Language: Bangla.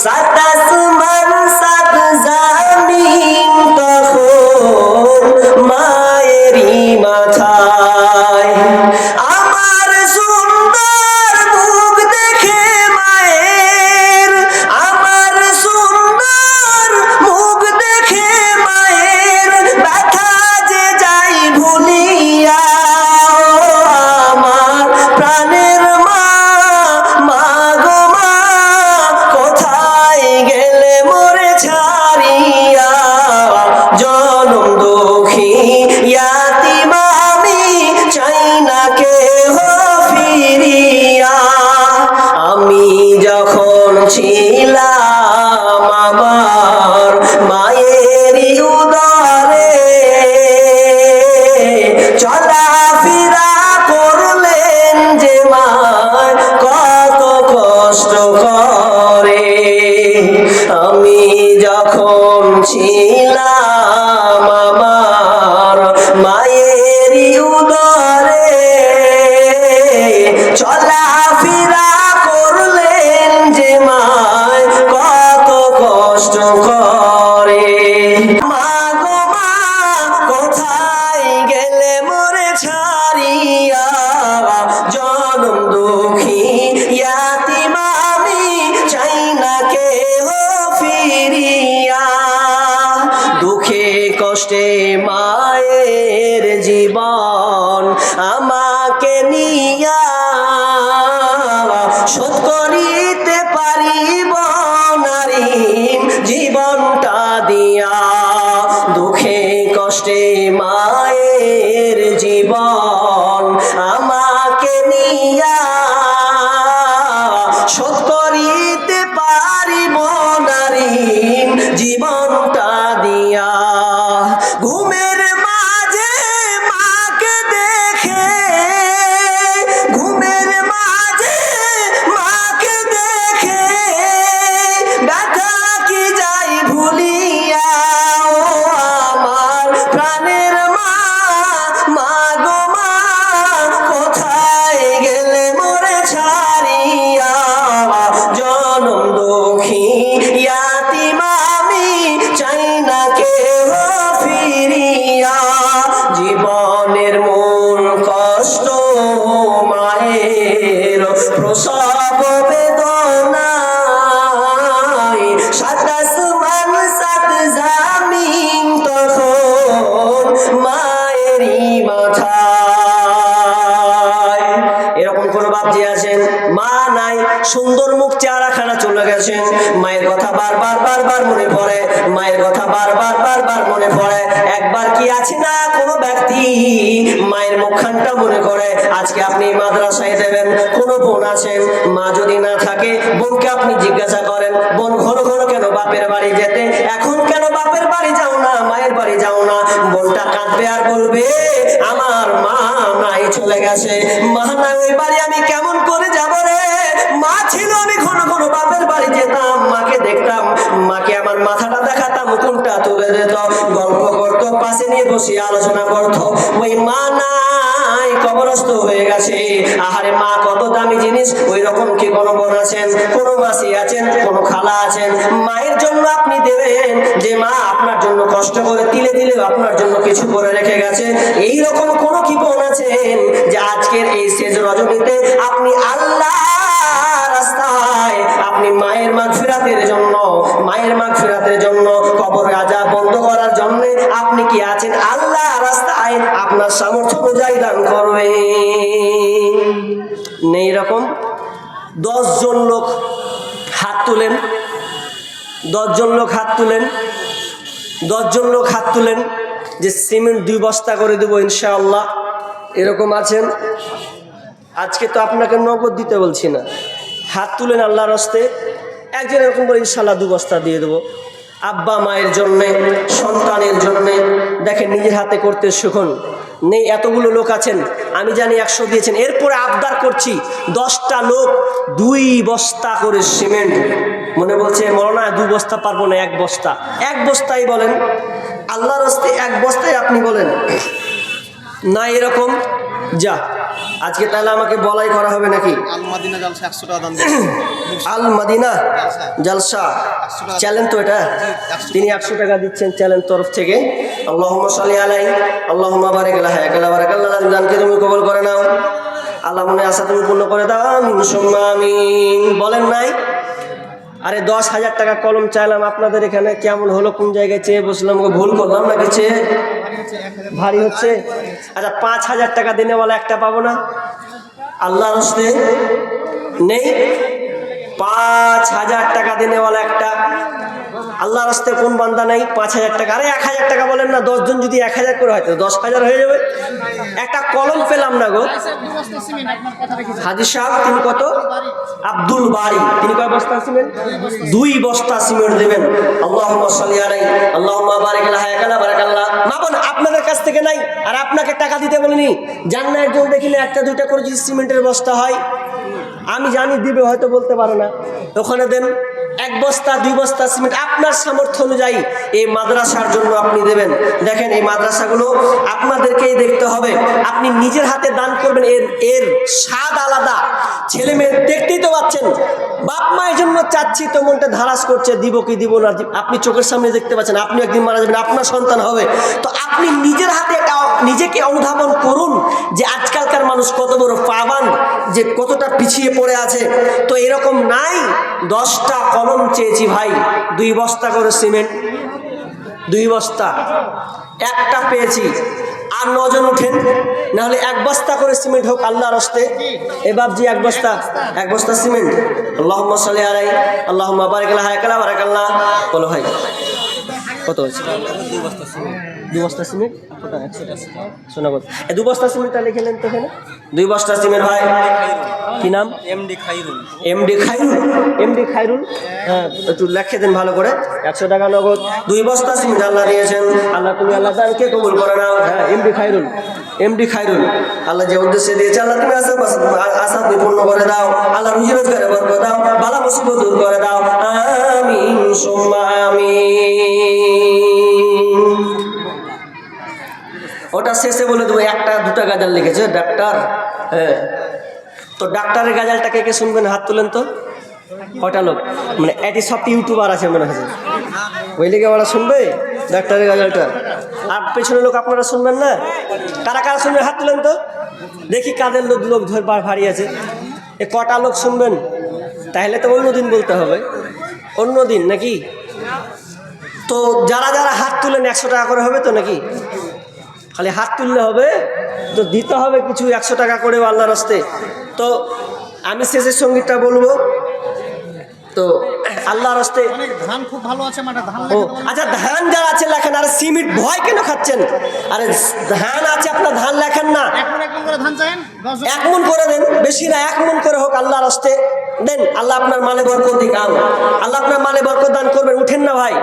সাত আসমান সাত জামিন তখন মায়েরই মাথায়। আমার সুন্দর মুখ দেখে মায়ের, আমার সুন্দর মুখ দেখে মায়ের ব্যথা যে যাই ভুলিয়া। আমার প্রাণের মা, মা গো মা, কোথায় গেলে মোরে ছাড়িয়া। জনম দুঃখী ইয়াতীম আমি, চাই না কেহ ফিরিয়া। আমি যখন ছিলাম আমার মায়েরই উদরে, চলাফেরা করলেন যে মায় কত কষ্ট করে। আমি যখন ছিলাম আমার মায়েরই উদরে, চলাফেরা করলেন যে মায় কত কষ্ট করে। মা গো মা, কোথায় গেলে মোরে ছাড়িয়া। জনম দুঃখী ইয়াতীম আমি, চাই না কেহ ফিরিয়া। দুঃখে কষ্টে মায়ের জীবন আমাকে নিয়া, শোধ করিতে পারিব নারী জীবনটা দিয়া। দুঃখে কষ্টে মায়ের জীবন আমাকে নিয়া, শোধ করিতে পারিব নারী জীবনটা দিয়া। ঘুমের মাঝে মাকে দেখে, ঘুমের মাঝে মাকে দেখে ব্যথা কি যাই ভুলিয়া। ও আমার প্রাণের মা, মা গো মা, কোথায় গেলে মোরে ছাড়িয়া। জনম দুঃখী ইয়াতীম আমি, চাই না কেহ ফিরিয়া। জীবনের মূল কষ্ট মায়ের প্রসব বেদনায়, সাত আসমান সাত জামিন তখন মায়েরই মাথায়। এরকম কোন বাপজি আছেন মা নাই, সুন্দর মুখ চেহারাখানা চলে গেছেন, মায়ের কথা বারবার বারবার মনে পড়ে, মায়ের কথা বারবার বারবার মনে পড়ে। একবার কি আছে না কোন ব্যক্তি মায়ের মুখখানটা মনে করে। আজকে আপনি মাদ্রাসায় দেবেন, কোন বোন আছেন, মা যদি না থাকে বোনকে আপনি জিজ্ঞাসা করেন, বোন ঘন ঘন কেন বাপের বাড়ি যেতে, এখন কেন বাপের বাড়ি যাও না, মায়ের বাড়ি যাও না। বোনটা কাঁদবে আর বলবে আমার মা নাই, চলে গেছে। মা নাই, ওই বাড়ি আমি কেমন করে যাব রে। মা ছিল, আমি ঘন ঘন বাপের বাড়ি যেতাম, মাকে দেখতাম, মাকে আমার মাথাটা দেখাতাম, কোনটা তুলে দিত, গল্প করতো, পাশে নিয়ে বসে আলোচনা করতো। ওই মা নাই, কবরস্থ হয়ে গেছে। আহারে মা কত দামি জিনিস। ওই রকম কি কোনো বোন আছেন, কোনো মাসি আছেন, কোনো খালা আছেন, মায়ের জন্য আপনি দেবেন যে মা আপনার জন্য কষ্ট করে তিলে তিলে আপনার জন্য কিছু করে রেখে গেছে। এই রকম কোনো কি বোন আছেন যে আজকের এই শেষ রজনীতে আপনি আল্লাহ রাস্তায়, আপনি মায়ের মাগফিরাতের জন্য, মায়ের মাগফিরাতের জন্য, কবর আযাব বন্ধ করার জন্য আপনি কি আছেন আল্লাহ রাস্তায়, আপনার সামর্থ্য অনুযায়ী দান করবেন। নেই রকম 10 জন লোক হাত তুলেন, 10 জন লোক হাত তুলেন, 10 জন লোক হাত তুলেন যে সিমেন্ট 2 বস্তা করে দেবো ইনশাআল্লাহ। এরকম আছেন? আজকে তো আপনাকে নগদ দিতে বলছি না, হাত তুলেন আল্লাহর রাস্তে। একজন এরকম করে ইনশাআল্লাহ 2 বস্তা দিয়ে দেবো। আব্বা মায়ের জন্যে, সন্তানের জন্যে, দেখেন নিজের হাতে করতে শিখুন। নেই এতগুলো লোক আছেন, আমি জানি 100 দিয়েছেন, এরপরে আবদার করছি 10টা লোক 2 বস্তা করে সিমেন্ট। মনে বলছে মৌলানা 2 বস্তা পারবো না, 1 বস্তা, 1 বস্তাই বলেন আল্লাহর রাস্তায়, 1 বস্তায় আপনি বলেন না। এরকম যা আজকে তাহলে আমাকে বলাই করা হবে নাকি? আল মাদিনা জালসা 100 টাকা দান দিন। আল মাদিনা জালসা চ্যালেঞ্জ তো এটা, তিনি 100 টাকা দিচ্ছেন চ্যালেঞ্জ তরফ থেকে। আল্লাহুম্মা সাল্লি আলাইহি আল্লাহুম্মা বারিক আলাইহি আকালা বারাকাল্লাহ জানকে তুমি কবুল করে নাও, আল্লাহ মনে আশা তুমি পূর্ণ করে দাও, আমিন সুম্মা আমিন। বলেন নাই? আরে 10,000 টাকা কলম চাইলাম আপনাদের এখানে, কেমন হলো? কোন জায়গায় চেয়ে বসলাম, ভুল করলাম নাকি? চেয়ে ভারী হচ্ছে। আচ্ছা 5,000 টাকা দিনেওয়ালা একটা পাবো না? আল্লাহর হস্তে নেই? 5,000 টাকা দিনেওয়ালা একটা আল্লাহর হস্তে কোন বান্দা নেই? 5,000 টাকা। আরে 1,000 টাকা বলেন না, 10 জন যদি 1,000 করে হয় তো 10,000 হয়ে যাবে। একটা কলম পেলাম না গো। হাজি সাহেব তিনি কত? আব্দুল বারি তিনি কয় বস্তা সিমেন্ট? 2 বস্তা সিমেন্ট দেবেন। আল্লাহুম্মা সাল্লি আলাইহি আল্লাহুম্মা বারিক আলাইহি আকালা বারাকাল্লাহ। মাবন আপনাদের কাছ থেকে নাই আর আপনাকে টাকা দিতে বলিনি। জান না একজন দেখিলে একটা দুইটা করে যদি সিমেন্টের বস্তা হয়, আমি জানি দিবে, হয়তো বলতে পারে না, ওখানে দেন 1 বস্তা 2 বস্তা সিমেন্ট আপনার সামর্থ্য অনুযায়ী এই মাদ্রাসার জন্য আপনি দেবেন। দেখেন এই মাদ্রাসাগুলো আপনাদেরকেই দেখতে হবে, আপনি নিজের হাতে দান করবেন, এর স্বাদ আলাদা। ছেলে মেয়ে দেখতেই তো পাচ্ছেন, বাপ মায়ের জন্য চাচ্ছি তো মনটা ধারাস করছে, দিব কি দিব না। আপনি চোখের সামনে দেখতে পাচ্ছেন, আপনি একদিন মারা যাবেন, আপনার সন্তান হবে, তো আপনি নিজের হাতে এটা নিজেকে অনুধাবন করুন যে আজকালকার মানুষ কত বড় পাবান, যে কতটা পিছিয়ে পড়ে আছে। তো এরকম নাই 10টা কলম চেয়েছি ভাই, 2 বস্তা করে সিমেন্ট, 2 বস্তা, একটা পেয়েছি, আর 9 জন উঠেন, নাহলে 1 বস্তা করে সিমেন্ট হোক আল্লাহর হস্তে। এ বাপজি 1 বস্তা সিমেন্ট। আল্লাহুম্মা সাল্লি আলাইহি আল্লাহুম্মা বারিক আলাইহি আকালা বারাকাল্লাহ। বলো ভাই কত হয়েছে? 2 বস্তা সিমেন্ট কত? 100 টাকা। শোনা কত? 2 বস্তা সিমেন্টটা লিখে নেন তো এখানে। 2 বস্তা সিমেন্ট ভাই। কি নাম? এমডি খাইরুল। এমডি খাইরুল, হ্যাঁ একটু লিখে দেন ভালো করে। 100 টাকা নগদ, 2 বস্তা সিমেন্ট আল্লাহ দিয়েছেন। আল্লাহ তুমি আল্লাহ দানকে কবুল করে নাও। হ্যাঁ এমডি খাইরুল আল্লাহ যে উদ্দেশ্যে দিয়েছে, আল্লাহ তুমি আশা তুমি পূর্ণ করে দাও, আল্লাহ রুজি রোজগারে বরকত দাও, বালা মুসিবত দূর করে দাও, আমিন সুম্মা আমিন। ওটা শেষে বলে দেবো 1টা 2টা গাজাল লিখেছে ডাক্তার। হ্যাঁ, তো ডাক্তারের গাজালটা কে কে শুনবেন? হাত তুলেন তো। কটা লোক? মানে এটি সব ইউটিউবার আছে মনে হচ্ছে, ওই লেগে ওরা শুনবে ডাক্তারের গাজালটা। আর পেছনে লোক আপনারা শুনবেন না? কারা কারা শুনবেন হাত তুলেন তো দেখি, কাদের লোক ধর ভারী আছে। এ কটা লোক শুনবেন? তাহলে তো অন্যদিন বলতে হবে, অন্যদিন নাকি? তো যারা যারা হাত তুলেন 100 টাকা করে হবে তো নাকি? খালি হাত তুললে হবে তো, দিতে হবে কিছু 100 টাকা করে আল্লাহর রাস্তে। তো আমি শেষের সঙ্গীতটা বলবো। তো আল্লাহর রাস্তে ধান খুব ভালো আছে মাঠে, ধান ও আচ্ছা, ধান যারা আছে লেখেন। আর সিমেন্ট ভয় কেন খাচ্ছেন? আরে ধান আছে আপনার, ধান লেখেন না। 1 মণ করে ধান চাইেন, 1 মণ করে দেন, বেশি না 1 মণ করে হোক আল্লাহর রাস্তে দেন। আল্লাহ আপনার মালে বরকত দিক, আল্লাহ আপনার মালে বরকত দান করবেন। উঠেন না ভাই।